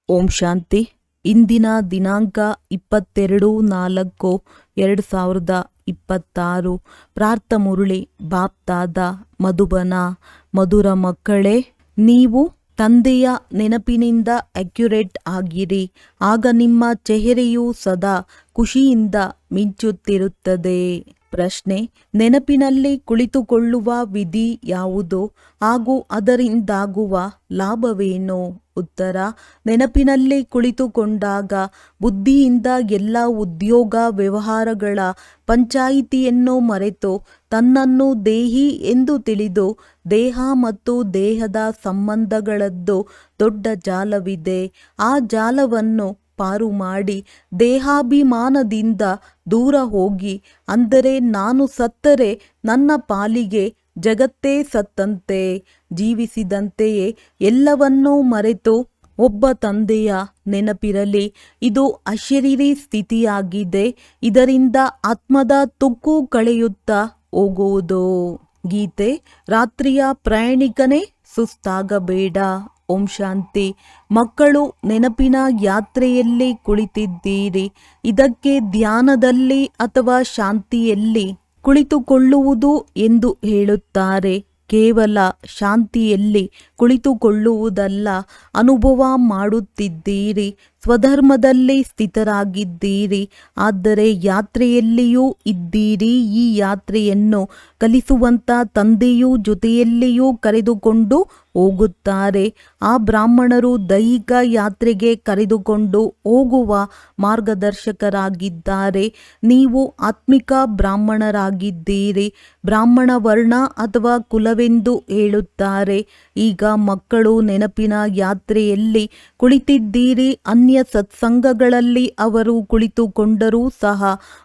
ಓಂ ಶಾಂತಿ. ಇಂದಿನ ದಿನಾಂಕ 22/4/2026. ಪ್ರಾರ್ಥ ಮುರಳಿ ಬಾಪ್ತಾದ ಮಧುಬನ. ಮಧುರ ಮಕ್ಕಳೇ, ನೀವು ತಂದೆಯ ನೆನಪಿನಿಂದ ಅಕ್ಯುರೇಟ್ ಆಗಿರಿ. ಆಗ ನಿಮ್ಮ ಚೆಹರೆಯು ಸದಾ ಖುಷಿಯಿಂದ ಮಿಂಚುತ್ತಿರುತ್ತದೆ. ಪ್ರಶ್ನೆ: ನೆನಪಿನಲ್ಲಿ ಕುಳಿತುಕೊಳ್ಳುವ ವಿಧಿ ಯಾವುದು ಹಾಗೂ ಅದರಿಂದಾಗುವ ಲಾಭವೇನು? ಉತ್ತರ: ನೆನಪಿನಲ್ಲಿ ಕುಳಿತುಕೊಂಡಾಗ ಬುದ್ಧಿಯಿಂದ ಎಲ್ಲ ಉದ್ಯೋಗ ವ್ಯವಹಾರಗಳ ಪಂಚಾಯಿತಿಯನ್ನು ಮರೆತು ತನ್ನನ್ನು ದೇಹಿ ಎಂದು ತಿಳಿದು, ದೇಹ ಮತ್ತು ದೇಹದ ಸಂಬಂಧಗಳದ್ದು ದೊಡ್ಡ ಜಾಲವಿದೆ, ಆ ಜಾಲವನ್ನು ಪಾರು ಮಾಡಿ ದೇಹಾಭಿಮಾನದಿಂದ ದೂರ ಹೋಗಿ, ಅಂದರೆ ನಾನು ಸತ್ತರೆ ನನ್ನ ಪಾಲಿಗೆ ಜಗತ್ತೇ ಸತ್ತಂತೆ, ಜೀವಿಸಿದಂತೆಯೇ ಎಲ್ಲವನ್ನೂ ಮರೆತು ಒಬ್ಬ ತಂದೆಯ ನೆನಪಿರಲಿ. ಇದು ಅಶರೀರಿ ಸ್ಥಿತಿಯಾಗಿದೆ. ಇದರಿಂದ ಆತ್ಮದ ತುಕ್ಕು ಕಳೆಯುತ್ತಾ ಹೋಗುವುದು. ಗೀತೆ. ರಾತ್ರಿಯ ಪ್ರಯಾಣಿಕನೇ, ಸುಸ್ತಾಗಬೇಡ. ಓಂ ಶಾಂತಿ. ಮಕ್ಕಳು ನೆನಪಿನ ಯಾತ್ರೆಯಲ್ಲಿ ಕುಳಿತಿದ್ದೀರಿ. ಇದಕ್ಕೆ ಧ್ಯಾನದಲ್ಲಿ ಅಥವಾ ಶಾಂತಿಯಲ್ಲಿ ಕುಳಿತುಕೊಳ್ಳುವುದು ಎಂದು ಹೇಳುತ್ತಾರೆ. ಕೇವಲ ಶಾಂತಿಯಲ್ಲಿ ಕುಳಿತುಕೊಳ್ಳುವುದಲ್ಲ, ಅನುಭವ ಮಾಡುತ್ತಿದ್ದೀರಿ. ಸ್ವಧರ್ಮದಲ್ಲಿ ಸ್ಥಿತರಾಗಿದ್ದೀರಿ, ಆದರೆ ಯಾತ್ರೆಯಲ್ಲಿಯೂ ಇದ್ದೀರಿ. ಈ ಯಾತ್ರೆಯನ್ನು ಕಲಿಸುವಂತ ತಂದೆಯೂ ಜೊತೆಯಲ್ಲಿಯೂ ಕರೆದುಕೊಂಡು ಹೋಗುತ್ತಾರೆ. ಆ ಬ್ರಾಹ್ಮಣರು ದೈಹಿಕ ಯಾತ್ರೆಗೆ ಕರೆದುಕೊಂಡು ಹೋಗುವ ಮಾರ್ಗದರ್ಶಕರಾಗಿದ್ದಾರೆ. ನೀವು ಆತ್ಮಿಕ ಬ್ರಾಹ್ಮಣರಾಗಿದ್ದೀರಿ. ಬ್ರಾಹ್ಮಣ ವರ್ಣ ಅಥವಾ ಕುಲವೆಂದು ಹೇಳುತ್ತಾರೆ. ಈಗ ಮಕ್ಕಳು ನೆನಪಿನ ಯಾತ್ರೆಯಲ್ಲಿ ಕುಳಿತಿದ್ದೀರಿ. ಅನ್ಯ ಸತ್ಸಂಗಗಳಲ್ಲಿ ಅವರು ಕುಳಿತುಕೊಂಡರೂ ಸಹ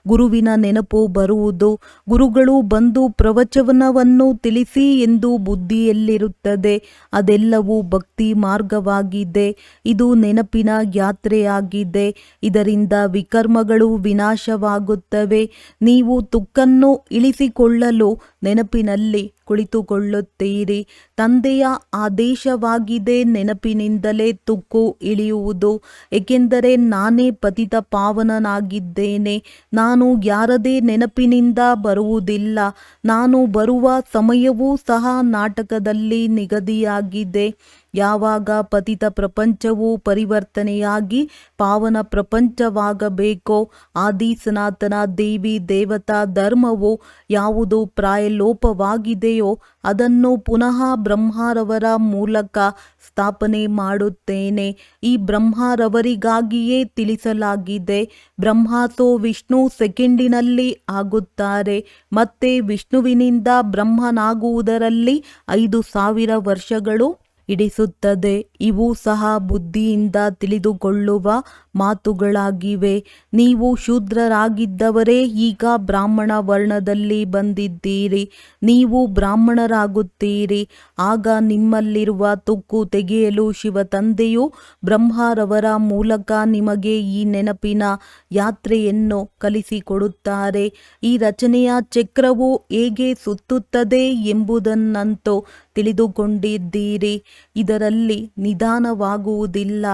ಗುರುವಿನ ನೆನಪು ಬರುವುದು. ಗುರುಗಳು ಬಂದು ಪ್ರವಚನವನ್ನು ತಿಳಿಸಿ ಎಂದು ಬುದ್ಧಿಯಲ್ಲಿರುತ್ತದೆ. ಅದೆಲ್ಲವೂ ಭಕ್ತಿ ಮಾರ್ಗವಾಗಿದೆ. ಇದು ನೆನಪಿನ ಯಾತ್ರೆಯಾಗಿದೆ. ಇದರಿಂದ ವಿಕರ್ಮಗಳು ವಿನಾಶವಾಗುತ್ತವೆ. ನೀವು ತುಕ್ಕನ್ನು ಇಳಿಸಿಕೊಳ್ಳಲು ನೆನಪಿನಲ್ಲಿ ಕುಳಿತುಕೊಳ್ಳುತ್ತೀರಿ. ತಂದೆಯ ಆದೇಶವಾಗಿದೆ, ನೆನಪಿನಿಂದಲೇ ತುಕ್ಕು ಇಳಿಯುವುದು. ಏಕೆಂದರೆ ನಾನೇ ಪತಿತ ಪಾವನನಾಗಿದ್ದೇನೆ. ನಾನು ಯಾರದೇ ನೆನಪಿನಿಂದ ಬರುವುದಿಲ್ಲ. ನಾನು ಬರುವ ಸಮಯವೂ ಸಹ ನಾಟಕದಲ್ಲಿ ನಿಗದಿಯಾಗಿದೆ. ಯಾವಾಗ ಪತಿತ ಪ್ರಪಂಚವು ಪರಿವರ್ತನೆಯಾಗಿ ಪಾವನ ಪ್ರಪಂಚವಾಗಬೇಕೋ, ಆದಿ ಸನಾತನ ದೇವಿ ದೇವತಾ ಧರ್ಮವು ಯಾವುದು ಪ್ರಾಯಲೋಪವಾಗಿದೆಯೋ ಅದನ್ನು ಪುನಃ ಬ್ರಹ್ಮರವರ ಮೂಲಕ ಸ್ಥಾಪನೆ ಮಾಡುತ್ತೇನೆ. ಈ ಬ್ರಹ್ಮರವರಿಗಾಗಿಯೇ ತಿಳಿಸಲಾಗಿದೆ. ಬ್ರಹ್ಮಸೋ ವಿಷ್ಣು ಸೆಕೆಂಡಿನಲ್ಲಿ ಆಗುತ್ತಾರೆ. ಮತ್ತೆ ವಿಷ್ಣುವಿನಿಂದ ಬ್ರಹ್ಮನಾಗುವುದರಲ್ಲಿ 5,000 ವರ್ಷಗಳು ಹಿಡಿಸುತ್ತದೆ. ಇವು ಸಹ ಬುದ್ಧಿಯಿಂದ ತಿಳಿದುಕೊಳ್ಳುವ ಮಾತುಗಳಾಗಿವೆ. ನೀವು ಶೂದ್ರರಾಗಿದ್ದವರೇ ಈಗ ಬ್ರಾಹ್ಮಣ ವರ್ಣದಲ್ಲಿ ಬಂದಿದ್ದೀರಿ. ನೀವು ಬ್ರಾಹ್ಮಣರಾಗುತ್ತೀರಿ. ಆಗ ನಿಮ್ಮಲ್ಲಿರುವ ತುಕ್ಕು ತೆಗೆಯಲು ಶಿವತಂದೆಯು ಬ್ರಹ್ಮರವರ ಮೂಲಕ ನಿಮಗೆ ಈ ನೆನಪಿನ ಯಾತ್ರೆಯನ್ನು ಕಲಿಸಿಕೊಡುತ್ತಾರೆ. ಈ ರಚನೆಯ ಚಕ್ರವು ಹೇಗೆ ಸುತ್ತುತ್ತದೆ ಎಂಬುದನ್ನಂತೂ ತಿಳಿದುಕೊಂಡಿದ್ದೀರಿ. ಇದರಲ್ಲಿ ನಿಧಾನವಾಗುವುದಿಲ್ಲ.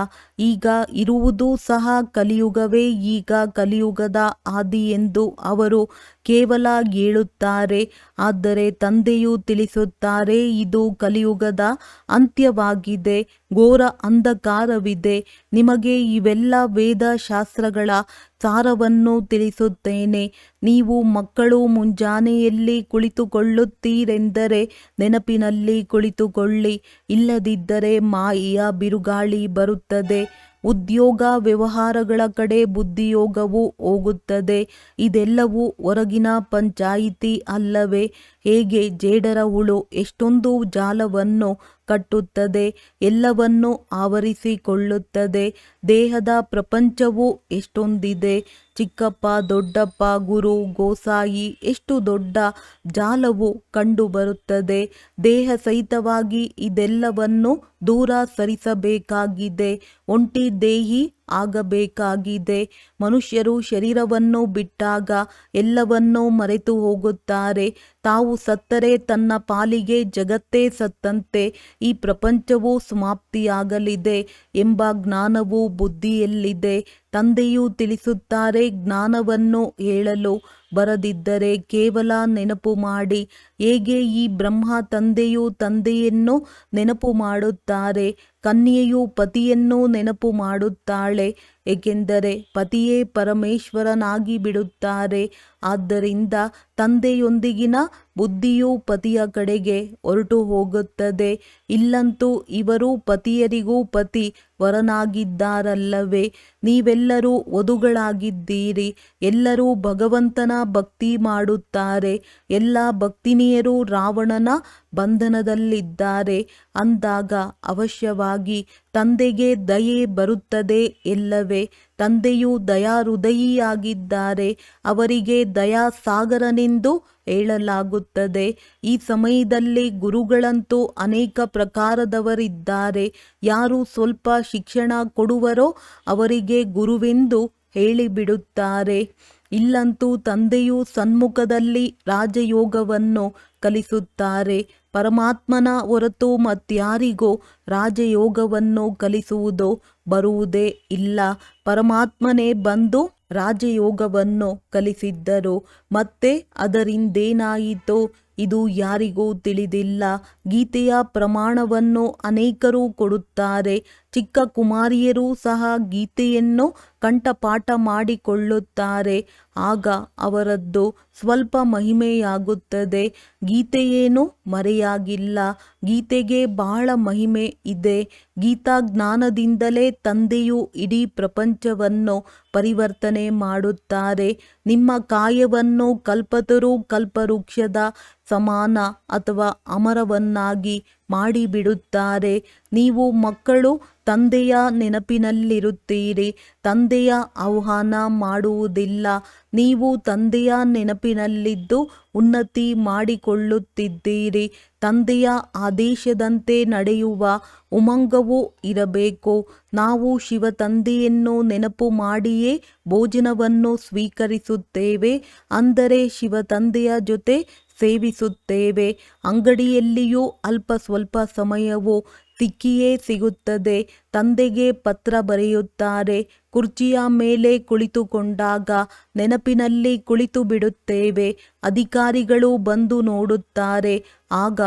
ಈಗ ಇರುವುದು ಸಹ ಕಲಿಯುಗವೇ. ಈಗ ಕಲಿಯುಗದ ಆದಿ ಎಂದು ಅವರು ಕೇವಲ ಹೇಳುತ್ತಾರೆ. ಆದರೆ ತಂದೆಯು ತಿಳಿಸುತ್ತಾರೆ, ಇದು ಕಲಿಯುಗದ ಅಂತ್ಯವಾಗಿದೆ. ಘೋರ ಅಂಧಕಾರವಿದೆ. ನಿಮಗೆ ಇವೆಲ್ಲ ವೇದ ಶಾಸ್ತ್ರಗಳ ಸಾರವನ್ನು ತಿಳಿಸುತ್ತೇನೆ. ನೀವು ಮಕ್ಕಳು ಮುಂಜಾನೆಯಲ್ಲಿ ಕುಳಿತುಕೊಳ್ಳುತ್ತೀರೆಂದರೆ ನೆನಪಿನಲ್ಲಿ ಕುಳಿತುಕೊಳ್ಳಿ. ಇಲ್ಲದಿದ್ದರೆ ಮಾಯೆಯ ಬಿರುಗಾಳಿ ಬರುತ್ತದೆ. ಉದ್ಯೋಗ ವ್ಯವಹಾರಗಳ ಕಡೆ ಬುದ್ಧಿಯೋಗವು ಹೋಗುತ್ತದೆ. ಇದೆಲ್ಲವೂ ಹೊರಗಿನ ಪಂಚಾಯಿತಿ ಅಲ್ಲವೇ? ಹೇಗೆ ಜೇಡರ ಹುಳು ಎಷ್ಟೊಂದು ಜಾಲವನ್ನು ಕಟ್ಟುತ್ತದೆ, ಎಲ್ಲವನ್ನು ಆವರಿಸಿಕೊಳ್ಳುತ್ತದೆ. ದೇಹದ ಪ್ರಪಂಚವು ಎಷ್ಟೊಂದಿದೆ. ಚಿಕ್ಕಪ್ಪ, ದೊಡ್ಡಪ್ಪ, ಗುರು, ಗೋಸಾಯಿ, ಎಷ್ಟು ದೊಡ್ಡ ಜಾಲವು ಕಂಡುಬರುತ್ತದೆ. ದೇಹ ಸಹಿತವಾಗಿ ಇದೆಲ್ಲವನ್ನು ದೂರ ಸರಿಸಬೇಕಾಗಿದೆ. ಒಂಟಿ ದೇಹಿ ಆಗಬೇಕಾಗಿದೆ. ಮನುಷ್ಯರು ಶರೀರವನ್ನು ಬಿಟ್ಟಾಗ ಎಲ್ಲವನ್ನೂ ಮರೆತು ಹೋಗುತ್ತಾರೆ. ತಾವು ಸತ್ತರೆ ತನ್ನ ಪಾಲಿಗೆ ಜಗತ್ತೇ ಸತ್ತಂತೆ, ಈ ಪ್ರಪಂಚವೂ ಸಮಾಪ್ತಿಯಾಗಲಿದೆ ಎಂಬ ಜ್ಞಾನವು ಬುದ್ಧಿಯಲ್ಲಿದೆ. ತಂದೆಯು ತಿಳಿಸುತ್ತಾರೆ, ಜ್ಞಾನವನ್ನು ಹೇಳಲು ಬರದಿದ್ದರೆ ಕೇವಲ ನೆನಪು ಮಾಡಿ. ಹೇಗೆ ಈ ಬ್ರಹ್ಮ ತಂದೆಯು ತಂದೆಯನ್ನು ನೆನಪು ಮಾಡುತ್ತಾರೆ, ಕನ್ಯೆಯು ಪತಿಯನ್ನು ನೆನಪು ಮಾಡುತ್ತಾಳೆ, ಏಕೆಂದರೆ ಪತಿಯೇ ಪರಮೇಶ್ವರನಾಗಿ ಬಿಡುತ್ತಾರೆ. ಆದ್ದರಿಂದ ತಂದೆಯೊಂದಿಗಿನ ಬುದ್ಧಿಯು ಪತಿಯ ಕಡೆಗೆ ಹೊರಟು ಹೋಗುತ್ತದೆ. ಇಲ್ಲಂತೂ ಇವರು ಪತಿಯರಿಗೂ ಪತಿ ವರನಾಗಿದ್ದಾರಲ್ಲವೇ? ನೀವೆಲ್ಲರೂ ವಧುಗಳಾಗಿದ್ದೀರಿ. ಎಲ್ಲರೂ ಭಗವಂತನ ಭಕ್ತಿ ಮಾಡುತ್ತಾರೆ. ಎಲ್ಲ ಭಕ್ತಿನಿಯರು ರಾವಣನ ಬಂಧನದಲ್ಲಿದ್ದಾರೆ. ಅಂದಾಗ ಅವಶ್ಯವಾಗಿ ತಂದೆಗೆ ದಯೆ ಬರುತ್ತದೆ ಎಲ್ಲವೇ? ತಂದೆಯು ದಯಾಹೃದಯಿಯಾಗಿದ್ದಾರೆ. ಅವರಿಗೆ ದಯಾಸಾಗರನೆಂದು ಹೇಳಲಾಗುತ್ತದೆ. ಈ ಸಮಯದಲ್ಲಿ ಗುರುಗಳಂತೂ ಅನೇಕ ಪ್ರಕಾರದವರಿದ್ದಾರೆ. ಯಾರು ಸ್ವಲ್ಪ ಶಿಕ್ಷಣ ಕೊಡುವರೋ ಅವರಿಗೆ ಗುರುವೆಂದು ಹೇಳಿಬಿಡುತ್ತಾರೆ. ಇಲ್ಲಂತೂ ತಂದೆಯು ಸನ್ಮುಖದಲ್ಲಿ ರಾಜಯೋಗವನ್ನು ಕಲಿಸುತ್ತಾರೆ. ಪರಮಾತ್ಮನ ಹೊರತು ಮತ್ಯಾರಿಗೂ ರಾಜಯೋಗವನ್ನು ಕಲಿಸುವುದು ಬರುವುದೇ ಇಲ್ಲ. ಪರಮಾತ್ಮನೇ ಬಂದು ರಾಜಯೋಗವನ್ನು ಕಲಿಸಿದ್ದರು. ಮತ್ತೆ ಅದರಿಂದೇನಾಯಿತು ಇದು ಯಾರಿಗೂ ತಿಳಿದಿಲ್ಲ. ಗೀತೆಯ ಪ್ರಮಾಣವನ್ನು ಅನೇಕರು ಕೊಡುತ್ತಾರೆ. ಚಿಕ್ಕ ಕುಮಾರಿಯರೂ ಸಹ ಗೀತೆಯನ್ನು ಕಂಠಪಾಠ ಮಾಡಿಕೊಳ್ಳುತ್ತಾರೆ. ಆಗ ಅವರದ್ದು ಸ್ವಲ್ಪ ಮಹಿಮೆಯಾಗುತ್ತದೆ. ಗೀತೆಯೇನು ಮರೆಯಾಗಿಲ್ಲ. ಗೀತೆಗೆ ಬಹಳ ಮಹಿಮೆ ಇದೆ. ಗೀತಾ ಜ್ಞಾನದಿಂದಲೇ ತಂದೆಯು ಇಡೀ ಪ್ರಪಂಚವನ್ನು ಪರಿವರ್ತನೆ ಮಾಡುತ್ತಾರೆ. ನಿಮ್ಮ ಕಾಯವನ್ನು ಕಲ್ಪತರು ಕಲ್ಪವೃಕ್ಷದ ಸಮಾನ ಅಥವಾ ಅಮರವನ್ನಾಗಿ ಮಾಡಿಬಿಡುತ್ತಾರೆ. ನೀವು ಮಕ್ಕಳು ತಂದೆಯ ನೆನಪಿನಲ್ಲಿರುತ್ತೀರಿ. ತಂದೆಯ ಆಹ್ವಾನ ಮಾಡುವುದಿಲ್ಲ. ನೀವು ತಂದೆಯ ನೆನಪಿನಲ್ಲಿದ್ದು ಉನ್ನತಿ ಮಾಡಿಕೊಳ್ಳುತ್ತಿದ್ದೀರಿ. ತಂದೆಯ ಆದೇಶದಂತೆ ನಡೆಯುವ ಉಮಂಗವೂ ಇರಬೇಕು. ನಾವು ಶಿವ ತಂದೆಯನ್ನು ನೆನಪು ಮಾಡಿಯೇ ಭೋಜನವನ್ನು ಸ್ವೀಕರಿಸುತ್ತೇವೆ, ಅಂದರೆ ಶಿವ ತಂದೆಯ ಜೊತೆ ಸೇವಿಸುತ್ತೇವೆ. ಅಂಗಡಿಯಲ್ಲಿಯೂ ಅಲ್ಪ ಸ್ವಲ್ಪ ಸಮಯವು ಸಿಕ್ಕಿಯೇ ಸಿಗುತ್ತದೆ. ತಂದೆಗೆ ಪತ್ರ ಬರೆಯುತ್ತಾರೆ. ಕುರ್ಚಿಯ ಮೇಲೆ ಕುಳಿತುಕೊಂಡಾಗ ನೆನಪಿನಲ್ಲಿ ಕುಳಿತು ಬಿಡುತ್ತೇವೆ. ಅಧಿಕಾರಿಗಳು ಬಂದು ನೋಡುತ್ತಾರೆ. ಆಗ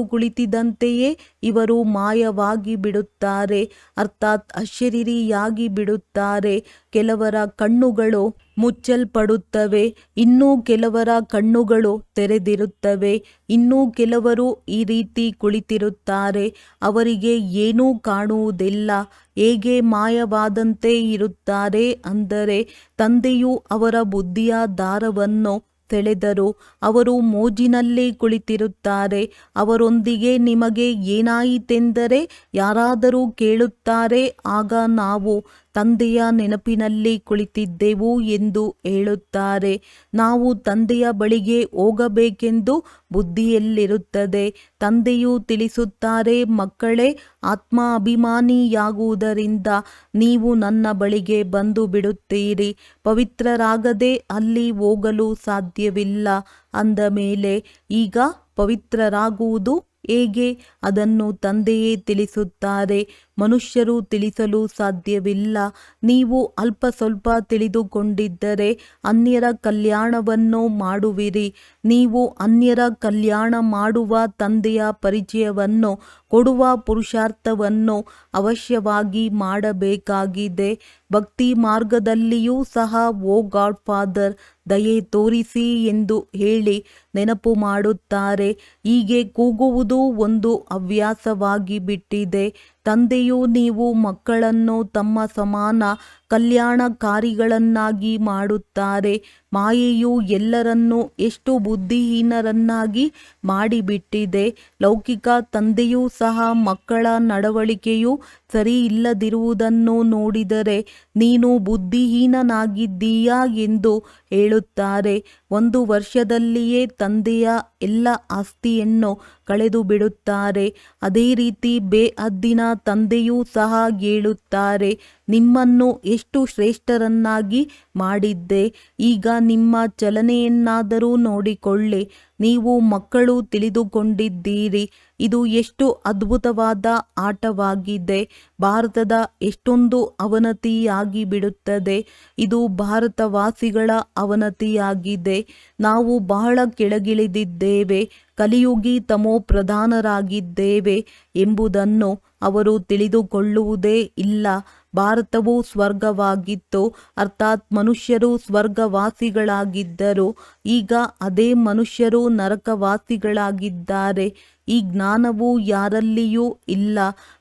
ಕುಳಿತಿದ್ದಂತೆಯೇ ಇವರು ಮಾಯವಾಗಿ ಬಿಡುತ್ತಾರೆ, ಅರ್ಥಾತ್ ಅಶರೀರಿಯಾಗಿ ಬಿಡುತ್ತಾರೆ. ಕೆಲವರ ಕಣ್ಣುಗಳು ಮುಚ್ಚಲ್ಪಡುತ್ತವೆ, ಇನ್ನೂ ಕೆಲವರ ಕಣ್ಣುಗಳು ತೆರೆದಿರುತ್ತವೆ. ಇನ್ನೂ ಕೆಲವರು ಈ ರೀತಿ ಕುಳಿತಿರುತ್ತಾರೆ. ಅವರಿಗೆ ಏನೂ ಕಾಣುವುದಿಲ್ಲ. ಹೇಗೆ ಮಾಯವಾದಂತೆ ಇರುತ್ತಾರೆ ಅಂದರೆ ತಂದೆಯು ಅವರ ಬುದ್ಧಿಯ ದಾರವನ್ನು ಸೆಳೆದರು. ಅವರು ಮೋಜಿನಲ್ಲಿ ಕುಳಿತಿರುತ್ತಾರೆ. ಅವರೊಂದಿಗೆ ನಿಮಗೆ ಏನಾಯಿತೆಂದರೆ ಯಾರಾದರೂ ಕೇಳುತ್ತಾರೆ, ಆಗ ನಾವು ತಂದೆಯ ನೆನಪಿನಲ್ಲಿ ಕುಳಿತಿದ್ದೆವು ಎಂದು ಹೇಳುತ್ತಾರೆ. ನಾವು ತಂದೆಯ ಬಳಿಗೆ ಹೋಗಬೇಕೆಂದು ಬುದ್ಧಿಯಲ್ಲಿರುತ್ತದೆ. ತಂದೆಯು ತಿಳಿಸುತ್ತಾರೆ, ಮಕ್ಕಳೇ, ಆತ್ಮ ಅಭಿಮಾನಿಯಾಗುವುದರಿಂದ ನೀವು ನನ್ನ ಬಳಿಗೆ ಬಂದು ಬಿಡುತ್ತೀರಿ. ಪವಿತ್ರರಾಗದೆ ಅಲ್ಲಿ ಹೋಗಲು ಸಾಧ್ಯವಿಲ್ಲ. ಅಂದ ಮೇಲೆ ಈಗ ಪವಿತ್ರರಾಗುವುದು ಹೇಗೆ? ಅದನ್ನು ತಂದೆಯೇ ತಿಳಿಸುತ್ತಾರೆ. ಮನುಷ್ಯರು ತಿಳಿಸಲು ಸಾಧ್ಯವಿಲ್ಲ. ನೀವು ಅಲ್ಪ ಸ್ವಲ್ಪ ತಿಳಿದುಕೊಂಡಿದ್ದರೆ ಅನ್ಯರ ಕಲ್ಯಾಣವನ್ನು ಮಾಡುವಿರಿ. ನೀವು ಅನ್ಯರ ಕಲ್ಯಾಣ ಮಾಡುವ ತಂದೆಯ ಪರಿಚಯವನ್ನು ಕೊಡುವ ಪುರುಷಾರ್ಥವನ್ನು ಅವಶ್ಯವಾಗಿ ಮಾಡಬೇಕಾಗಿದೆ. ಭಕ್ತಿ ಮಾರ್ಗದಲ್ಲಿಯೂ ಸಹ ಓ ಗಾಡ್ ಫಾದರ್, ದಯೆ ತೋರಿಸಿ ಎಂದು ಹೇಳಿ ನೆನಪು ಮಾಡುತ್ತಾರೆ. ಹೀಗೆ ಕೂಗುವುದು ಒಂದು ಹವ್ಯಾಸವಾಗಿ ಬಿಟ್ಟಿದೆ. ತಂದೆಯು ನೀವು ಮಕ್ಕಳನ್ನು ತಮ್ಮ ಸಮಾನ ಕಲ್ಯಾಣಕಾರಿಗಳನ್ನಾಗಿ ಮಾಡುತ್ತಾರೆ. ಮಾಯೆಯು ಎಲ್ಲರನ್ನೂ ಎಷ್ಟು ಬುದ್ಧಿಹೀನರನ್ನಾಗಿ ಮಾಡಿಬಿಟ್ಟಿದೆ. ಲೌಕಿಕ ತಂದೆಯೂ ಸಹ ಮಕ್ಕಳ ನಡವಳಿಕೆಯು ಸರಿ ಇಲ್ಲದಿರುವುದನ್ನು ನೋಡಿದರೆ ನೀನು ಬುದ್ಧಿಹೀನನಾಗಿದ್ದೀಯಾ ಎಂದು ಹೇಳುತ್ತಾರೆ. 1 ವರ್ಷದಲ್ಲಿಯೇ ತಂದೆಯ ಎಲ್ಲ ಆಸ್ತಿಯನ್ನು ಕಳೆದು ಬಿಡುತ್ತಾರೆ. ಅದೇ ರೀತಿ ಬೇಅದ್ದಿನ ತಂದೆಯೂ ಸಹ ಹೇಳುತ್ತಾರೆ, ನಿಮ್ಮನ್ನು ಎಷ್ಟು ಶ್ರೇಷ್ಠರನ್ನಾಗಿ ಮಾಡಿದ್ದೆ. ಈಗ ನಿಮ್ಮ ಚಲನೆಯನ್ನಾದರೂ ನೋಡಿಕೊಳ್ಳಿ. ನೀವು ಮಕ್ಕಳು ತಿಳಿದುಕೊಂಡಿದ್ದೀರಿ. ಇದು ಎಷ್ಟು ಅದ್ಭುತವಾದ ಆಟವಾಗಿದೆ. ಭಾರತದ ಎಷ್ಟೊಂದು ಅವನತಿಯಾಗಿ ಬಿಡುತ್ತದೆ. ಇದು ಭಾರತವಾಸಿಗಳ ಅವನತಿಯಾಗಿದೆ. ನಾವು ಬಹಳ ಕೆಳಗಿಳಿದಿದ್ದೇವೆ. ಕಲಿಯುಗಿ ತಮೋ ಪ್ರಧಾನರಾಗಿದ್ದೇವೆ ಎಂಬುದನ್ನು ಅವರು ತಿಳಿದುಕೊಳ್ಳುವುದೇ ಇಲ್ಲ. ಭಾರತವು ಸ್ವರ್ಗವಾಗಿತ್ತು, ಅರ್ಥಾತ್ ಮನುಷ್ಯರು ಸ್ವರ್ಗವಾಸಿಗಳಾಗಿದ್ದರು. ಈಗ ಅದೇ ಮನುಷ್ಯರು ನರಕವಾಸಿಗಳಾಗಿದ್ದಾರೆ. ಈ ಜ್ಞಾನವು ಯಾರಲ್ಲಿಯೂ ಇಲ್ಲ.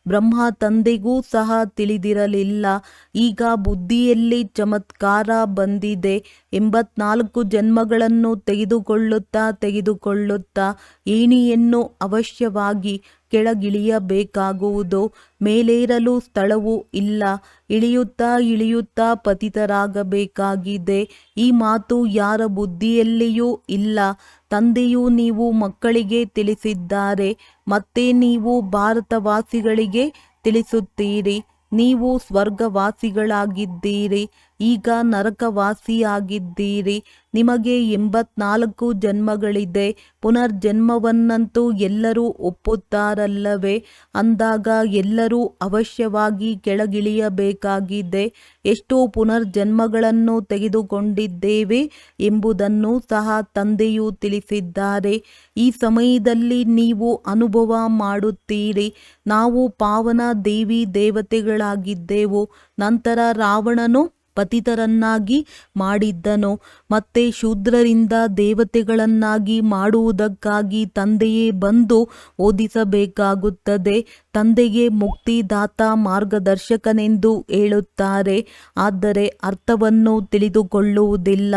ಬ್ರಹ್ಮ ತಂದೆಗೂ ಸಹ ತಿಳಿದಿರಲಿಲ್ಲ. ಈಗ ಬುದ್ಧಿಯಲ್ಲಿ ಚಮತ್ಕಾರ ಬಂದಿದೆ. 84 ಜನ್ಮಗಳನ್ನು ತೆಗೆದುಕೊಳ್ಳುತ್ತಾ ಏಣಿಯನ್ನು ಅವಶ್ಯವಾಗಿ ಕೆಳಗಿಳಿಯಬೇಕಾಗುವುದು. ಮೇಲೇರಲು ಸ್ಥಳವೂ ಇಲ್ಲ. ಇಳಿಯುತ್ತಾ ಪತಿತರಾಗಬೇಕಾಗಿದೆ. ಈ ಮಾತು ಯಾರ ಬುದ್ಧಿಯಲ್ಲಿಯೂ ಇಲ್ಲ. ತಂದೆಯು ನೀವು ಮಕ್ಕಳಿಗೆ ತಿಳಿಸಿದ್ದಾರೆ, ಮತ್ತೆ ನೀವು ಭಾರತವಾಸಿಗಳಿಗೆ ತಿಳಿಸುತ್ತೀರಿ. ನೀವು ಸ್ವರ್ಗವಾಸಿಗಳಾಗಿದ್ದೀರಿ, ಈಗ ನರಕವಾಸಿಯಾಗಿದ್ದೀರಿ. ನಿಮಗೆ 84 ಜನ್ಮಗಳಿದೆ. ಪುನರ್ಜನ್ಮವನ್ನಂತೂ ಎಲ್ಲರೂ ಒಪ್ಪುತ್ತಾರಲ್ಲವೇ? ಅಂದಾಗ ಎಲ್ಲರೂ ಅವಶ್ಯವಾಗಿ ಕೆಳಗಿಳಿಯಬೇಕಾಗಿದೆ. ಎಷ್ಟೋ ಪುನರ್ಜನ್ಮಗಳನ್ನು ತೆಗೆದುಕೊಂಡಿದ್ದೇವೆ ಎಂಬುದನ್ನು ಸಹ ತಂದೆಯು ತಿಳಿಸಿದ್ದಾರೆ. ಈ ಸಮಯದಲ್ಲಿ ನೀವು ಅನುಭವ ಮಾಡುತ್ತೀರಿ. ನಾವು ಪಾವನ ದೇವಿ ದೇವತೆಗಳಾಗಿದ್ದೆವು. ನಂತರ ರಾವಣನು ಪತಿತರನ್ನಾಗಿ ಮಾಡಿದ್ದನು. ಮತ್ತೆ ಶೂದ್ರರಿಂದ ದೇವತೆಗಳನ್ನಾಗಿ ಮಾಡುವುದಕ್ಕಾಗಿ ತಂದೆಯೇ ಬಂದು ಓದಿಸಬೇಕಾಗುತ್ತದೆ. ತಂದೆಗೆ ಮುಕ್ತಿದಾತ ಮಾರ್ಗದರ್ಶಕನೆಂದು ಹೇಳುತ್ತಾರೆ, ಆದರೆ ಅರ್ಥವನ್ನು ತಿಳಿದುಕೊಳ್ಳುವುದಿಲ್ಲ.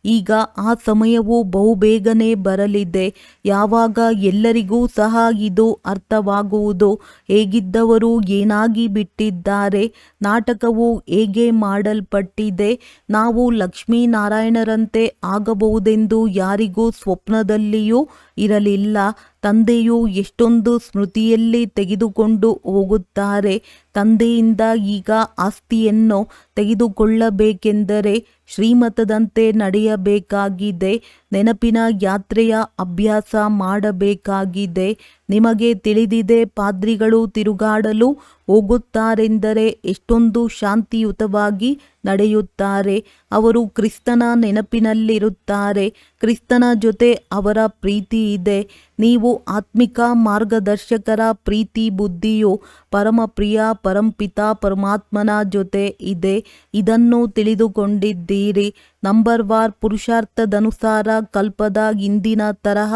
ಈಗ ಆ ಸಮಯವು ಬಹುಬೇಗನೆ ಬರಲಿದೆ, ಯಾವಾಗ ಎಲ್ಲರಿಗೂ ಸಹ ಇದು ಅರ್ಥವಾಗುವುದು. ಹೇಗಿದ್ದವರು ಏನಾಗಿ ಬಿಟ್ಟಿದ್ದಾರೆ. ನಾಟಕವು ಹೇಗೆ ಮಾಡಲ್ಪಟ್ಟಿದೆ. ನಾವು ಲಕ್ಷ್ಮೀನಾರಾಯಣರಂತೆ ಆಗಬಹುದೆಂದು ಯಾರಿಗೂ ಸ್ವಪ್ನದಲ್ಲಿಯೂ ಇರಲಿಲ್ಲ. ತಂದೆಯು ಎಷ್ಟೊಂದು ಸ್ಮೃತಿಯಲ್ಲಿ ತೆಗೆದುಕೊಂಡು ಹೋಗುತ್ತಾರೆ. ತಂದೆಯಿಂದ ಈಗ ಆಸ್ತಿಯನ್ನು ತೆಗೆದುಕೊಳ್ಳಬೇಕೆಂದರೆ ಶ್ರೀಮತದಂತೆ ನಡೆಯಬೇಕಾಗಿದೆ. ನೆನಪಿನ ಯಾತ್ರೆಯ ಅಭ್ಯಾಸ ಮಾಡಬೇಕಾಗಿದೆ. ನಿಮಗೆ ತಿಳಿದಿದೆ, ಪಾದ್ರಿಗಳು ತಿರುಗಾಡಲು ಹೋಗುತ್ತಾರೆಂದರೆ ಎಷ್ಟೊಂದು ಶಾಂತಿಯುತವಾಗಿ ನಡೆಯುತ್ತಾರೆ. ಅವರು ಕ್ರಿಸ್ತನ ನೆನಪಿನಲ್ಲಿರುತ್ತಾರೆ. ಕ್ರಿಸ್ತನ ಜೊತೆ ಅವರ ಪ್ರೀತಿ ಇದೆ. ನೀವು ಆತ್ಮಿಕ ಮಾರ್ಗದರ್ಶಕರ ಪ್ರೀತಿ ಬುದ್ಧಿಯು ಪರಮಪ್ರಿಯ ಪರಂಪಿತ ಪರಮಾತ್ಮನ ಜೊತೆ ಇದೆ. ಇದನ್ನು ತಿಳಿದುಕೊಂಡಿದ್ದೀರಿ. ನಂಬರ್ ವಾರ್ ಪುರುಷಾರ್ಥದನುಸಾರ ಕಲ್ಪದ ಹಿಂದಿನ ತರಹ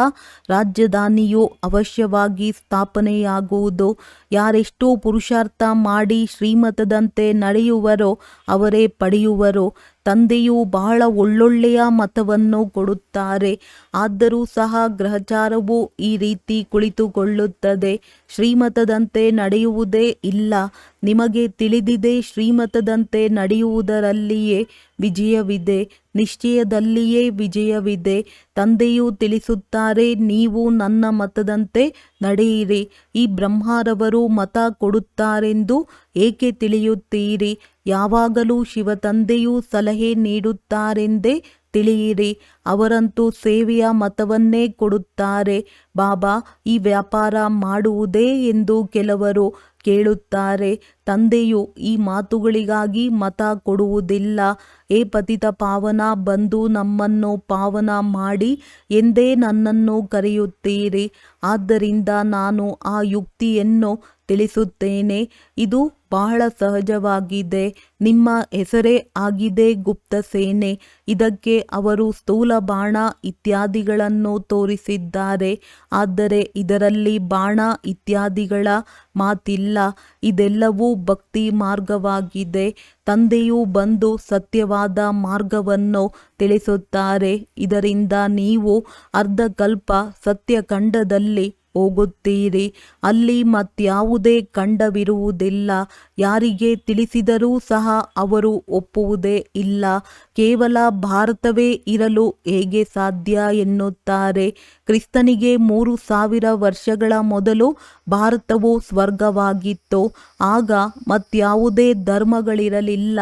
ರಾಜಧಾನಿಯು ಅವಶ್ಯವಾಗಿ ಸ್ಥಾಪನೆಯಾಗುವುದು. ಯಾರೆಷ್ಟು ಪುರುಷಾರ್ಥ ಮಾಡಿ ಶ್ರೀಮತದಂತೆ ನಡೆಯುವರೋ ಅವರೇ ಪಡೆಯುವರು. ತಂದೆಯು ಬಹಳ ಒಳ್ಳೊಳ್ಳೆಯ ಮತವನ್ನು ಕೊಡುತ್ತಾರೆ. ಆದರೂ ಸಹ ಗ್ರಹಚಾರವು ಈ ರೀತಿ ಕುಳಿತುಕೊಳ್ಳುತ್ತದೆ, ಶ್ರೀಮತದಂತೆ ನಡೆಯುವುದೇ ಇಲ್ಲ. ನಿಮಗೆ ತಿಳಿದಿದೆ, ಶ್ರೀಮತದಂತೆ ನಡೆಯುವುದರಲ್ಲಿಯೇ ವಿಜಯವಿದೆ, ನಿಶ್ಚಯದಲ್ಲಿಯೇ ವಿಜಯವಿದೆ. ತಂದೆಯು ತಿಳಿಸುತ್ತಾರೆ, ನೀವು ನನ್ನ ಮತದಂತೆ ನಡೆಯಿರಿ. ಈ ಬ್ರಹ್ಮರವರು ಮತ ಕೊಡುತ್ತಾರೆಂದು ಏಕೆ ತಿಳಿಯುತ್ತೀರಿ? ಯಾವಾಗಲೂ ಶಿವತಂದೆಯು ಸಲಹೆ ನೀಡುತ್ತಾರೆಂದೇ ತಿಳಿಯಿರಿ. ಅವರಂತೂ ಸೇವೆಯ ಮತವನ್ನೇ ಕೊಡುತ್ತಾರೆ. ಬಾಬಾ, ಈ ವ್ಯಾಪಾರ ಮಾಡುವುದೇ ಎಂದು ಕೆಲವರು ಕೇಳುತ್ತಾರೆ. ತಂದೆಯು ಈ ಮಾತುಗಳಿಗಾಗಿ ಮತ ಕೊಡುವುದಿಲ್ಲ. ಏ ಪತಿತ ಪಾವನ, ಬಂದು ನಮ್ಮನ್ನು ಪಾವನ ಮಾಡಿ ಎಂದೇ ನನ್ನನ್ನು ಕರೆಯುತ್ತೀರಿ. ಆದ್ದರಿಂದ ನಾನು ಆ ಯುಕ್ತಿಯನ್ನು ತಿಳಿಸುತ್ತೇನೆ. ಇದು ಬಹಳ ಸಹಜವಾಗಿದೆ. ನಿಮ್ಮ ಹೆಸರೇ ಆಗಿದೆ ಗುಪ್ತ ಸೇನೆ. ಇದಕ್ಕೆ ಅವರು ಸ್ಥೂಲ ಬಾಣ ಇತ್ಯಾದಿಗಳನ್ನು ತೋರಿಸಿದ್ದಾರೆ. ಆದರೆ ಇದರಲ್ಲಿ ಬಾಣ ಇತ್ಯಾದಿಗಳ ಮಾತಿಲ್ಲ. ಇದೆಲ್ಲವೂ ಭಕ್ತಿ ಮಾರ್ಗವಾಗಿದೆ. ತಂದೆಯು ಬಂದು ಸತ್ಯವಾದ ಮಾರ್ಗವನ್ನು ತಿಳಿಸುತ್ತಾರೆ. ಇದರಿಂದ ನೀವು ಅರ್ಧಕಲ್ಪ ಸತ್ಯಖಂಡದಲ್ಲಿ ಹೋಗುತ್ತೀರಿ. ಅಲ್ಲಿ ಮತ್ಯಾವುದೇ ಖಂಡವಿರುವುದಿಲ್ಲ. ಯಾರಿಗೆ ತಿಳಿಸಿದರೂ ಸಹ ಅವರು ಒಪ್ಪುವುದೇ ಇಲ್ಲ. ಕೇವಲ ಭಾರತವೇ ಇರಲು ಹೇಗೆ ಸಾಧ್ಯ ಎನ್ನುತ್ತಾರೆ. ಕ್ರಿಸ್ತನಿಗೆ 3000 ವರ್ಷಗಳ ಮೊದಲು ಭಾರತವು ಸ್ವರ್ಗವಾಗಿತ್ತು. ಆಗ ಮತ್ಯಾವುದೇ ಧರ್ಮಗಳಿರಲಿಲ್ಲ.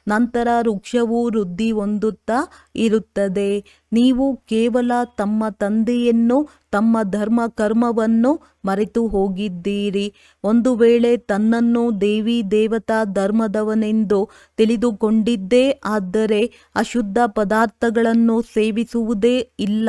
ನಂತರ ವೃಕ್ಷವು ವೃದ್ಧಿ ಹೊಂದುತ್ತಾ ಇರುತ್ತದೆ. ನೀವು ಕೇವಲ ತಮ್ಮ ತಂದೆಯನ್ನು, ತಮ್ಮ ಧರ್ಮ ಕರ್ಮವನ್ನು ಮರೆತು ಹೋಗಿದ್ದೀರಿ. ಒಂದು ವೇಳೆ ತನ್ನನ್ನು ದೇವಿ ದೇವತಾ ಧರ್ಮದವನೆಂದು ತಿಳಿದುಕೊಂಡಿದ್ದೇ ಆದರೆ ಅಶುದ್ಧ ಪದಾರ್ಥಗಳನ್ನು ಸೇವಿಸುವುದೇ ಇಲ್ಲ.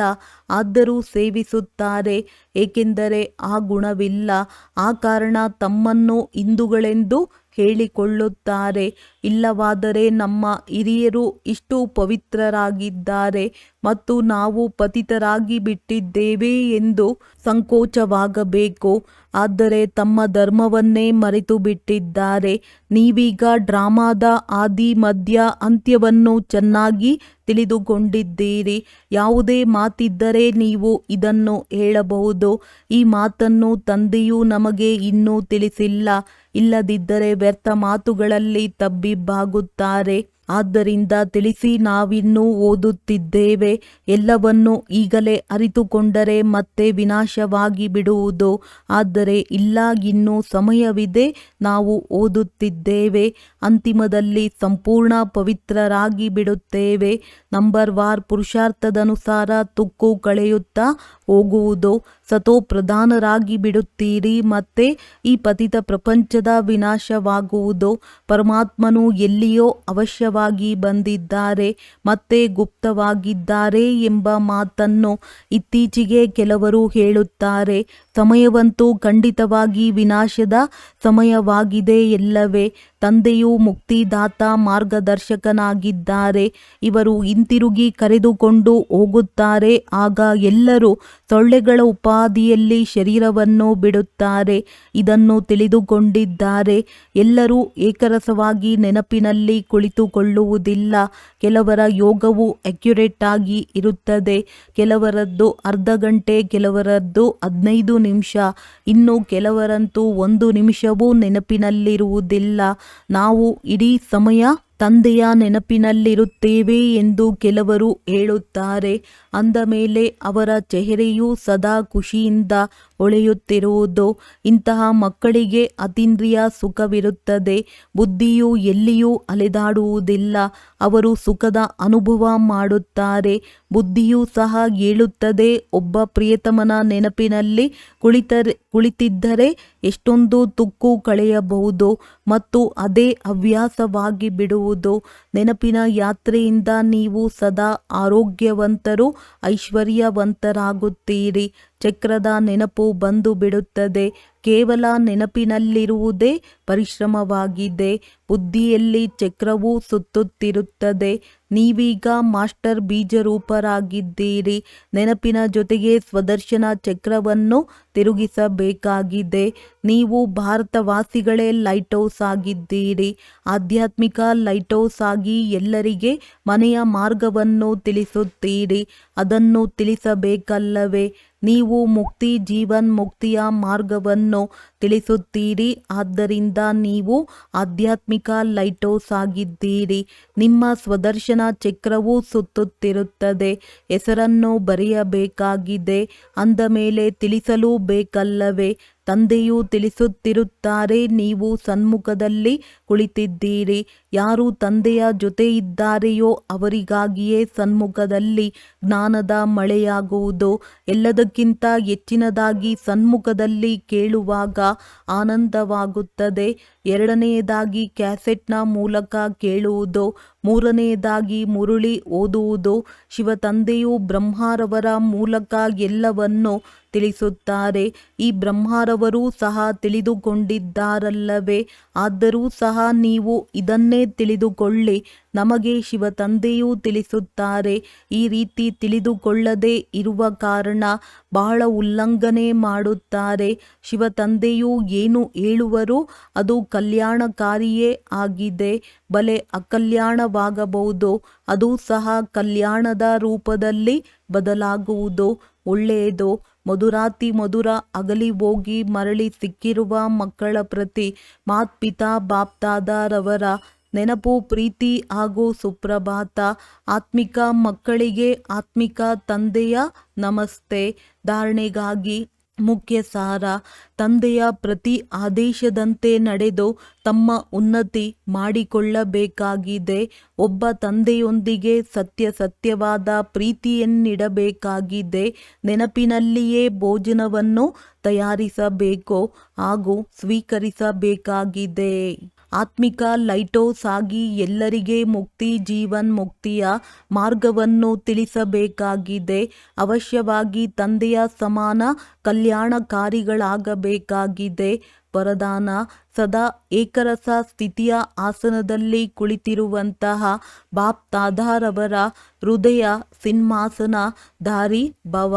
ಆದರೂ ಸೇವಿಸುತ್ತಾರೆ, ಏಕೆಂದರೆ ಆ ಗುಣವಿಲ್ಲ. ಆ ಕಾರಣ ತಮ್ಮನ್ನು ಹಿಂದೂಗಳೆಂದು ಹೇಳಿಕೊಳ್ಳುತ್ತಾರೆ. ಇಲ್ಲವಾದರೆ ನಮ್ಮ ಹಿರಿಯರು ಇಷ್ಟು ಪವಿತ್ರರಾಗಿದ್ದಾರೆ ಮತ್ತು ನಾವು ಪತಿತರಾಗಿ ಬಿಟ್ಟಿದ್ದೇವೆ ಎಂದು ಸಂಕೋಚವಾಗಬೇಕು. ಆದರೆ ತಮ್ಮ ಧರ್ಮವನ್ನೇ ಮರೆತು ಬಿಟ್ಟಿದ್ದಾರೆ. ನೀವೀಗ ಡ್ರಾಮಾದ ಆದಿ ಮಧ್ಯ ಅಂತ್ಯವನ್ನು ಚೆನ್ನಾಗಿ ತಿಳಿದುಕೊಂಡಿದ್ದೀರಿ. ಯಾವುದೇ ಮಾತಿದ್ದರೆ ನೀವು ಇದನ್ನು ಹೇಳಬಹುದು. ಈ ಮಾತನ್ನು ತಂದೆಯು ನಮಗೆ ಇನ್ನೂ ತಿಳಿಸಿಲ್ಲ. ಇಲ್ಲದಿದ್ದರೆ ವ್ಯರ್ಥ ಮಾತುಗಳಲ್ಲಿ ತಬ್ಬಿಬ್ಬಾಗುತ್ತಾರೆ. ಆದ್ದರಿಂದ ತಿಳಿಸಿ, ನಾವಿನ್ನೂ ಓದುತ್ತಿದ್ದೇವೆ. ಎಲ್ಲವನ್ನು ಈಗಲೇ ಅರಿತುಕೊಂಡರೆ ಮತ್ತೆ ವಿನಾಶವಾಗಿ ಬಿಡುವುದು. ಆದರೆ ಇಲ್ಲ, ಇನ್ನೂ ಸಮಯವಿದೆ. ನಾವು ಓದುತ್ತಿದ್ದೇವೆ. ಅಂತಿಮದಲ್ಲಿ ಸಂಪೂರ್ಣ ಪವಿತ್ರರಾಗಿ ಬಿಡುತ್ತೇವೆ. ನಂಬರ್ ವಾರ್ ಪುರುಷಾರ್ಥದನುಸಾರ ತುಕ್ಕು ಕಳೆಯುತ್ತಾ ಹೋಗುವುದು. ಸತೋಪ್ರಧಾನರಾಗಿ ಬಿಡುತ್ತೀರಿ. ಮತ್ತೆ ಈ ಪತಿತ ಪ್ರಪಂಚದ ವಿನಾಶವಾಗುವುದು. ಪರಮಾತ್ಮನು ಎಲ್ಲಿಯೋ ಅವಶ್ಯವಾಗಿ ಬಂದಿದ್ದಾರೆ, ಮತ್ತೆ ಗುಪ್ತವಾಗಿದ್ದಾರೆ ಎಂಬ ಮಾತನ್ನು ಇತ್ತೀಚೆಗೆ ಕೆಲವರು ಹೇಳುತ್ತಾರೆ. ಸಮಯವಂತೂ ಖಂಡಿತವಾಗಿ ವಿನಾಶದ ಸಮಯವಾಗಿದೆ ಎಲ್ಲವೇ. ತಂದೆಯು ಮುಕ್ತಿದಾತ ಮಾರ್ಗದರ್ಶಕನಾಗಿದ್ದಾರೆ. ಇವರು ಹಿಂತಿರುಗಿ ಕರೆದುಕೊಂಡು ಹೋಗುತ್ತಾರೆ. ಆಗ ಎಲ್ಲರೂ ಸೊಳ್ಳೆಗಳ ಉಪಾಧಿಯಲ್ಲಿ ಶರೀರವನ್ನು ಬಿಡುತ್ತಾರೆ. ಇದನ್ನು ತಿಳಿದುಕೊಂಡಿದ್ದಾರೆ. ಎಲ್ಲರೂ ಏಕರಸವಾಗಿ ನೆನಪಿನಲ್ಲಿ ಕುಳಿತುಕೊಳ್ಳುವುದಿಲ್ಲ. ಕೆಲವರ ಯೋಗವು ಅಕ್ಯುರೇಟ್ ಆಗಿ ಇರುತ್ತದೆ. ಕೆಲವರದ್ದು ಅರ್ಧ ಗಂಟೆ, ಕೆಲವರದ್ದು 15 ನಿಮಿಷ, ಇನ್ನು ಕೆಲವರಂತೂ 1 ನಿಮಿಷವೂ ನೆನಪಿನಲ್ಲಿರುವುದಿಲ್ಲ. ನಾವು ಇಡೀ ಸಮಯ ತಂದೆಯ ನೆನಪಿನಲ್ಲಿರುತ್ತೇವೆ ಎಂದು ಕೆಲವರು ಹೇಳುತ್ತಾರೆ. ಅಂದ ಮೇಲೆ ಅವರ ಚೆಹರೆಯು ಸದಾ ಖುಷಿಯಿಂದ ಹೊಳೆಯುತ್ತಿರುವುದು. ಇಂತಹ ಮಕ್ಕಳಿಗೆ ಅತೀಂದ್ರಿಯ ಸುಖವಿರುತ್ತದೆ. ಬುದ್ಧಿಯು ಎಲ್ಲಿಯೂ ಅಲೆದಾಡುವುದಿಲ್ಲ. ಅವರು ಸುಖದ ಅನುಭವ ಮಾಡುತ್ತಾರೆ. ಬುದ್ಧಿಯೂ ಸಹ ಹೇಳುತ್ತದೆ, ಒಬ್ಬ ಪ್ರಿಯತಮನ ನೆನಪಿನಲ್ಲಿ ಕುಳಿತಿದ್ದರೆ ಎಷ್ಟೊಂದು ತುಕ್ಕು ಕಳೆಯಬಹುದು ಮತ್ತು ಅದೇ ಹವ್ಯಾಸವಾಗಿ ಬಿಡುವುದು. ನೆನಪಿನ ಯಾತ್ರೆಯಿಂದ ನೀವು ಸದಾ ಆರೋಗ್ಯವಂತರು, ಐಶ್ವರ್ಯವಂತರಾಗುತ್ತೀರಿ. ಚಕ್ರದ ನೆನಪು ಬಂದು ಬಿಡುತ್ತದೆ. ಕೇವಲ ನೆನಪಿನಲ್ಲಿರುವುದೇ ಪರಿಶ್ರಮವಾಗಿದೆ. ಬುದ್ಧಿಯಲ್ಲಿ ಚಕ್ರವು ಸುತ್ತುತ್ತಿರುತ್ತದೆ. ನೀವೀಗ ಮಾಸ್ಟರ್ ಬೀಜರೂಪರಾಗಿದ್ದೀರಿ. ನೆನಪಿನ ಜೊತೆಗೆ ಸ್ವದರ್ಶನ ಚಕ್ರವನ್ನು ತಿರುಗಿಸಬೇಕಾಗಿದೆ. ನೀವು ಭಾರತವಾಸಿಗಳೇ ಲೈಟ್ ಹೌಸ್ ಆಗಿದ್ದೀರಿ. ಆಧ್ಯಾತ್ಮಿಕ ಲೈಟ್ ಹೌಸ್ ಆಗಿ ಎಲ್ಲರಿಗೆ ಮನೆಯ ಮಾರ್ಗವನ್ನು ತಿಳಿಸುತ್ತೀರಿ. ಅದನ್ನು ತಿಳಿಸಬೇಕಲ್ಲವೇ? ನೀವು ಮುಕ್ತಿ ಜೀವನ್ ಮುಕ್ತಿಯ ಮಾರ್ಗವನ್ನು ತಿಳಿಸುತ್ತೀರಿ. ಆದ್ದರಿಂದ ನೀವು ಆಧ್ಯಾತ್ಮಿಕ ಲೈಟ್ ಹೌಸ್ ಆಗಿದ್ದೀರಿ. ನಿಮ್ಮ ಸ್ವದರ್ಶನ ಚಕ್ರವು ಸುತ್ತುತ್ತಿರುತ್ತದೆ. ಹೆಸರನ್ನು ಬರೆಯಬೇಕಾಗಿದೆ. ಅಂದ ಮೇಲೆ ತಿಳಿಸಲೂ ಬೇಕಲ್ಲವೇ? ತಂದೆಯು ತಿಳಿಸುತ್ತಿರುತ್ತಾರೆ. ನೀವು ಸನ್ಮುಖದಲ್ಲಿ ಕುಳಿತಿದ್ದೀರಿ. ಯಾರು ತಂದೆಯ ಜೊತೆ ಇದ್ದಾರೆಯೋ ಅವರಿಗಾಗಿಯೇ ಸನ್ಮುಖದಲ್ಲಿ ಜ್ಞಾನದ ಮಳೆಯಾಗುವುದು. ಎಲ್ಲದಕ್ಕಿಂತ ಹೆಚ್ಚಿನದಾಗಿ ಸನ್ಮುಖದಲ್ಲಿ ಕೇಳುವಾಗ ಆನಂದವಾಗುತ್ತದೆ. ಎರಡನೆಯದಾಗಿ ಕ್ಯಾಸೆಟ್ನ ಮೂಲಕ ಕೇಳುವುದು. ಮೂರನೆಯದಾಗಿ ಮುರುಳಿ ಓದುವುದು. ಶಿವತಂದೆಯು ಬ್ರಹ್ಮರವರ ಮೂಲಕ ಎಲ್ಲವನ್ನು ತಿಳಿಸುತ್ತಾರೆ. ಈ ಬ್ರಹ್ಮರವರು ಸಹ ತಿಳಿದುಕೊಂಡಿದ್ದಾರಲ್ಲವೇ? ಆದರೂ ಸಹ ನೀವು ಇದನ್ನೇ ತಿಳಿದುಕೊಳ್ಳಿ. ನಮಗೆ ಶಿವತಂದೆಯೂ ತಿಳಿಸುತ್ತಾರೆ. ಈ ರೀತಿ ತಿಳಿದುಕೊಳ್ಳದೆ ಇರುವ ಕಾರಣ ಬಹಳ ಉಲ್ಲಂಘನೆ ಮಾಡುತ್ತಾರೆ. ಶಿವತಂದೆಯು ಏನು ಹೇಳುವರೋ ಅದು ಕಲ್ಯಾಣಕಾರಿಯೇ ಆಗಿದೆ. ಬಲೆ ಅಕಲ್ಯಾಣವಾಗಬಹುದು. ಅದು ಸಹ ಕಲ್ಯಾಣದ ರೂಪದಲ್ಲಿ ಬದಲಾಗುವುದು. ಒಳ್ಳೆಯದು. ಮಧುರಾತಿ ಮಧುರ ಅಗಲಿ ಹೋಗಿ ಮರಳಿ ಸಿಕ್ಕಿರುವ ಮಕ್ಕಳ ಪ್ರತಿ ಮಾತ್ಪಿತಾ ಬಾಪ್ದಾದಾರವರ ನೆನಪು, ಪ್ರೀತಿ ಹಾಗೂ ಸುಪ್ರಭಾತ. ಆತ್ಮಿಕ ಮಕ್ಕಳಿಗೆ ಆತ್ಮಿಕ ತಂದೆಯ ನಮಸ್ತೆ. ಧಾರಣೆಗಾಗಿ ಮುಖ್ಯ ಸಾರ: ತಂದೆಯ ಪ್ರತಿ ಆದೇಶದಂತೆ ನಡೆದು ತಮ್ಮ ಉನ್ನತಿ ಮಾಡಿಕೊಳ್ಳಬೇಕಾಗಿದೆ. ಒಬ್ಬ ತಂದೆಯೊಂದಿಗೆ ಸತ್ಯವಾದ ಪ್ರೀತಿಯನ್ನಿಡಬೇಕಾಗಿದೆ. ನೆನಪಿನಲ್ಲಿಯೇ ಭೋಜನವನ್ನು ತಯಾರಿಸಬೇಕು ಹಾಗೂ ಸ್ವೀಕರಿಸಬೇಕಾಗಿದೆ. ಆತ್ಮಿಕ ಲೈಟೋಸ್ ಆಗಿ ಎಲ್ಲರಿಗೆ ಮುಕ್ತಿ, ಜೀವನ್ ಮುಕ್ತಿಯ ಮಾರ್ಗವನ್ನು ತಿಳಿಸಬೇಕಾಗಿದೆ. ಅವಶ್ಯವಾಗಿ ತಂದೆಯ ಸಮಾನ ಕಲ್ಯಾಣಕಾರಿಗಳಾಗಬೇಕಾಗಿದೆ. ವರದಾನ: ಸದಾ ಏಕರಸ ಸ್ಥಿತಿಯ ಆಸನದಲ್ಲಿ ಕುಳಿತಿರುವಂತಹ ಬಾಪ್ ದಾದಾರವರ ಹೃದಯ ಸಿಂಹಾಸನ ಧಾರಿ ಭವ.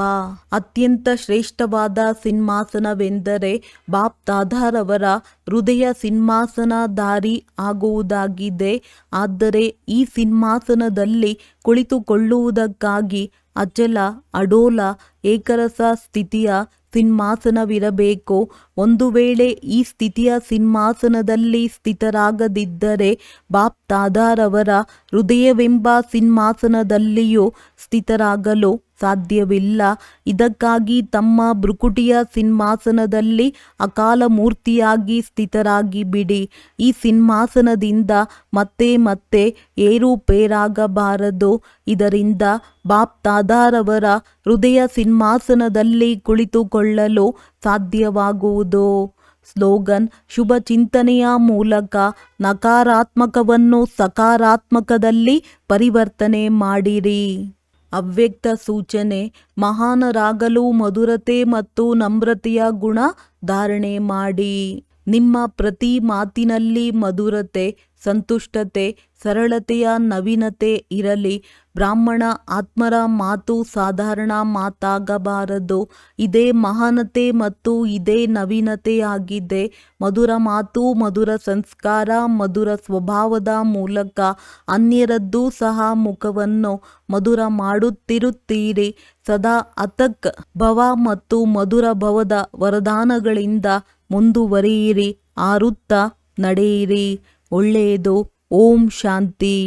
ಅತ್ಯಂತ ಶ್ರೇಷ್ಠವಾದ ಸಿಂಹಾಸನವೆಂದರೆ ಬಾಪ್ ದಾದಾರವರ ಹೃದಯ ಸಿಂಹಾಸನ ಧಾರಿ ಆಗುವುದಾಗಿದೆ. ಆದರೆ ಈ ಸಿಂಹಾಸನದಲ್ಲಿ ಕುಳಿತುಕೊಳ್ಳುವುದಕ್ಕಾಗಿ ಅಚಲ ಅಡೋಲ ಏಕರಸ ಸ್ಥಿತಿಯ ಸಿಂಹಾಸನವಿರಬೇಕು. ಒಂದು ವೇಳೆ ಈ ಸ್ಥಿತಿಯ ಸಿಂಹಾಸನದಲ್ಲಿ ಸ್ಥಿತರಾಗದಿದ್ದರೆ ಬಾಪ್ ದಾದಾರವರ ಹೃದಯವೆಂಬ ಸಿಂಹಾಸನದಲ್ಲಿಯೂ ಸ್ಥಿತರಾಗಲು ಸಾಧ್ಯವಿಲ್ಲ. ಇದಕ್ಕಾಗಿ ತಮ್ಮ ಭ್ರುಕುಟಿಯ ಸಿಂಹಾಸನದಲ್ಲಿ ಅಕಾಲ ಮೂರ್ತಿಯಾಗಿ ಸ್ಥಿತರಾಗಿ ಬಿಡಿ. ಈ ಸಿಂಹಾಸನದಿಂದ ಮತ್ತೆ ಮತ್ತೆ ಏರುಪೇರಾಗಬಾರದು. ಇದರಿಂದ ಬಾಪ್ ದಾದಾರವರ ಹೃದಯ ಸಿಂಹಾಸನದಲ್ಲಿ ಕುಳಿತುಕೊಳ್ಳಲು ಸಾಧ್ಯವಾಗುವುದು. ಸ್ಲೋಗನ್: ಶುಭ ಚಿಂತನೆಯ ಮೂಲಕ ನಕಾರಾತ್ಮಕವನ್ನು ಸಕಾರಾತ್ಮಕದಲ್ಲಿ ಪರಿವರ್ತನೆ ಮಾಡಿರಿ. ಅವ್ಯಕ್ತ ಸೂಚನೆ: ಮಹಾನರಾಗಲು ಮಧುರತೆ ಮತ್ತು ನಮ್ರತೆಯ ಗುಣ ಧಾರಣೆ ಮಾಡಿ. ನಿಮ್ಮ ಪ್ರತಿ ಮಾತಿನಲ್ಲಿ ಮಧುರತೆ, ಸಂತುಷ್ಟತೆ, ಸರಳತೆಯ ನವೀನತೆ ಇರಲಿ. ಬ್ರಾಹ್ಮಣ ಆತ್ಮರ ಮಾತು ಸಾಧಾರಣ ಮಾತಾಗಬಾರದು. ಇದೇ ಮಹಾನತೆ ಮತ್ತು ಇದೇ ನವೀನತೆಯಾಗಿದೆ. ಮಧುರ ಮಾತು, ಮಧುರ ಸಂಸ್ಕಾರ, ಮಧುರ ಸ್ವಭಾವದ ಮೂಲಕ ಅನ್ಯರದ್ದು ಸಹ ಮುಖವನ್ನು ಮಧುರ ಮಾಡುತ್ತಿರುತ್ತೀರಿ. ಸದಾ ಅತಕ್ ಭವ ಮತ್ತು ಮಧುರ ಭವದ ವರದಾನಗಳಿಂದ ಮುಂದುವರಿಯಿರಿ. ಆರುತ್ತಾ ನಡೆಯಿರಿ. ಒಳ್ಳೆಯದು. ಓಂ ಶಾಂತಿ.